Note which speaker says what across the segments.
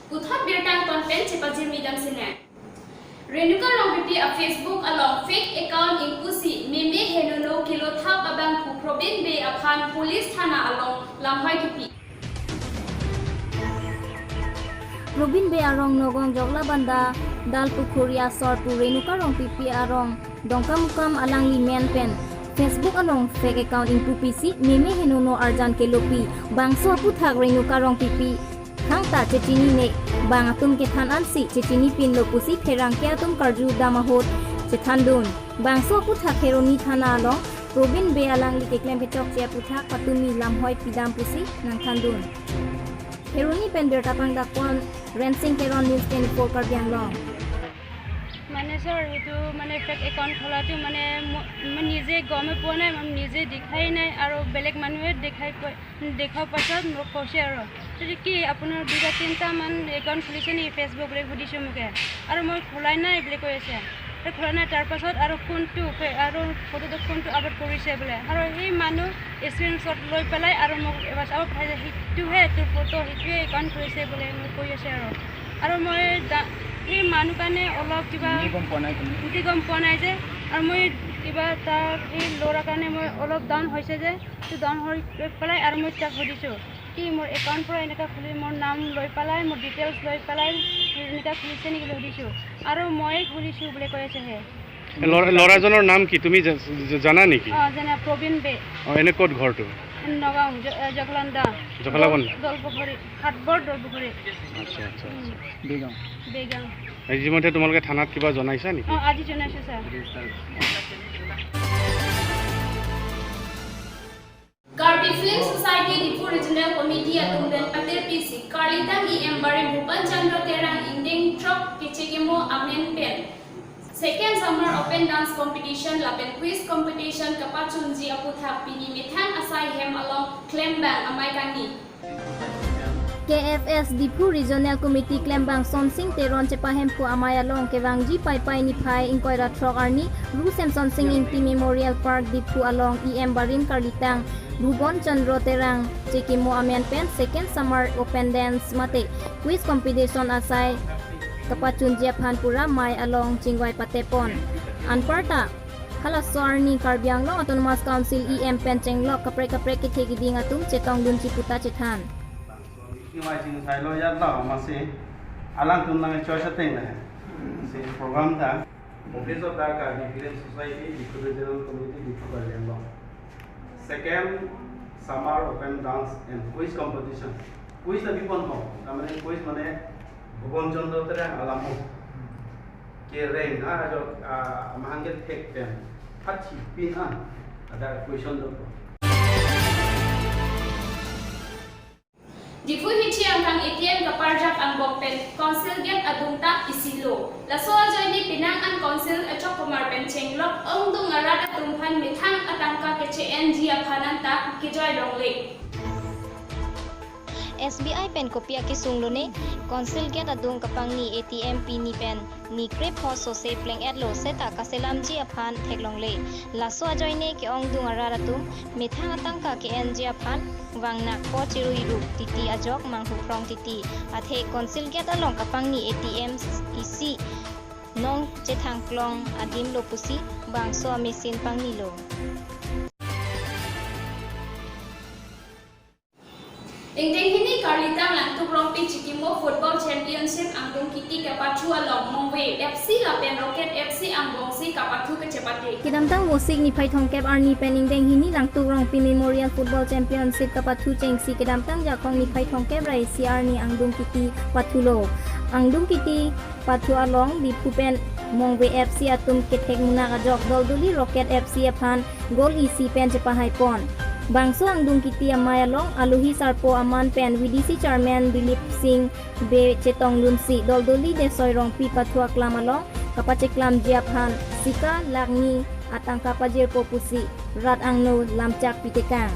Speaker 1: Uthat birtang konten cepat midam sine. Renuka Rongpipi a Facebook along fake account in Pusi Meme Henuno Kilo Thap Abang Pu Probin Bay Aphan Police Thana along Lamhoi Kipi.
Speaker 2: Robin Bay Arong Nogong Jogla Banda Dal Pukuria Sorpu Renuka Rongpipi Arong Dongkamukam Alang Limen Pen Facebook along fake account in Pupisi Meme Henuno Arjan Kelopi Bangso Puthak Renuka Rongpipi Hangta cecini ne bang atum ke than ansi cecini pin lo pusi pherang ke atum karju damahot cethandun bang so putha kheroni thana long Robin Bay alang li ke klem petok che putha patumi lamhoi pidam pusi nang thandun kheroni pen ber tapang da kon rensing keron news 24 karbiang long
Speaker 3: মানে sir এটো মানে fake account খোলাটো মানে নিজে গমে পোৱা নাই মানে নিজে দেখাই নাই আৰু বেলেগ মানুহে দেখাও পাছত মোক কৈছে আৰু কি আপোনাৰ দুটা তিনটা মান একাউন্ট খুলিছে নি ফেসবুক ৰে সুধিছে মোকে আৰু মই খোলাই নাই বুলি কৈ আছে খোলা নাই তাৰ পাছত আৰু কোনটো আৰু ফটোটো কোনটো আপলোড কৰিছে বোলে আৰু এই মানুহ স্ক্ৰীনশ্বট লৈ পেলাই আৰু মোক এবাৰ চাব পাইছে হিটোহে তোৰ ফটো হিটোৱে একাউন্ট কৰিছে বোলে মোক কৈ আছে আৰু মই এই মানুহ কাৰণে অলপ কিবা গম পোৱা নাই যে আৰু মই কিবা তাৰ এই ল'ৰা কাৰণে মই অলপ ডাউন হৈছে যে তো ডাউন হৈ পেলাই আৰু মই তাক সুধিছোঁ কি মোৰ একাউণ্ট পৰা এনেকুৱা খুলি মোৰ নাম লৈ পেলাই মোৰ ডিটেইলছ লৈ পেলাই এনেকুৱা খুলিছে নেকি সুধিছোঁ আৰু মই খুলিছোঁ বুলি কৈ আছে হে
Speaker 4: ল'ৰাজনৰ নাম কি তুমি জানা নেকি
Speaker 3: জানা প্ৰবীণ বে
Speaker 4: এনে ক'ত ঘৰটো
Speaker 3: নগাঁও জগলান্দা দলপুখুৰী হাটবৰ দলপুখুৰী
Speaker 4: আচ্ছা আচ্ছা
Speaker 3: বেগাং
Speaker 4: ইতিমধ্যে তোমালোকে থানাত কিবা জনাইছা নেকি
Speaker 3: আজি জনাইছোঁ sir
Speaker 1: Garbi Film Society Dipu Regional Committee Atumben Patir PC Karlitang Embare Bhupan Chandra Terang Inding Trok Kichigimo Amen Pen Second Summer Open Dance Competition Lapen Quiz Competition Kapachunji Aputhak Pini Mithan Asai Hem Along Klembang Amaikani
Speaker 2: KFS Dipu Regional Committee Klembang Sonsing Teron Chepahempu Amayalong Kevangji Pai Nipai Inkoira Trok Arni Rusem Sonsing Inti Memorial Park Dipu Along EM Barim Karlitang Bhuban Chandra Terang Chekimo Amen Pen Second Summer Open Dance Mate Quiz Competition Asai Kapachunjia Phanpura Mai Along Chingwai Patepon Anparta Halaswarni Karbiang Long Autonomous Council EM Pen Chenglok Kapre Kithegi Ding Atum Chetong Dun Chiputa Chethan
Speaker 5: Imagine saya lo ya lah masih alang tu nang choice thing lah. Si program dah. Office of that Garbi Film Society di Regional Committee di Kuala Second Summer Open Dance and Quiz Competition. Quiz tapi pun ho. Kami quiz mana Bhuban Chandra terang alamu. Kereng ada mahangget tek pen. Hati pinan ada question tu.
Speaker 1: Dipu Hichi Angkang ATM Kaparjak Angbok Pen Council Get Adungta Isilo Laso Ajoyni Pinang An Council Achok Kumar Pen Chenglok Ongdung Arat Atungpan Mithang Atangka KCNG Aphananta Kijoy Dongle
Speaker 6: SBI pen kopia ki sunglone council get adung kapang ni ATM pini pen ni krep ho so se pleng at lo seta kaselam ji aphan theklongle laso ajoine ki ong dung araratum mithang atangka ke NG aphan wangna ko chiruiru titi ajok manghu prong titi athe council get along kapang ni ATM isi nong chethang klong adim lo pusi bangso mesin pangni lo
Speaker 1: Dingding hini Karlitang Lantuk Rompi Chikimo Football Championship Angdong Kiti Kapathu Along Mongwe FC Lapen Rocket FC Angbong Si Kapathu Kecepate
Speaker 2: Kidamtang Musik ni Pai Thongkep Arni Pening Deng Hini Langtuk Rongpi Memorial Football Championship Kapathu Chengsi Kidamtang Jakong ni Pai Thongkep Rai Arni Angdong Kiti Pathulo Angdong Kiti Pathu Along di Pupen Mongwe FC Atum Kethek Munak Ajok Dolduli Rocket FC Aphan Gol Isi Pen Cepahai Pon Bangso Angdung Kiti Amayalong Aluhi Sarpo Aman Pen VDC Chairman Dilip Singh Be Chetong Lunsi Doldoli Desoy Rongpi Pathua Klamalong Kapacheklam Jiaphan Sika Lagni Atang Kapajir Popusi Rat Angno Lamchak Pitekang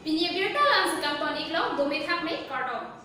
Speaker 1: Pinyebirta Lang Sekang Ton Iklong Domethak Me Kardom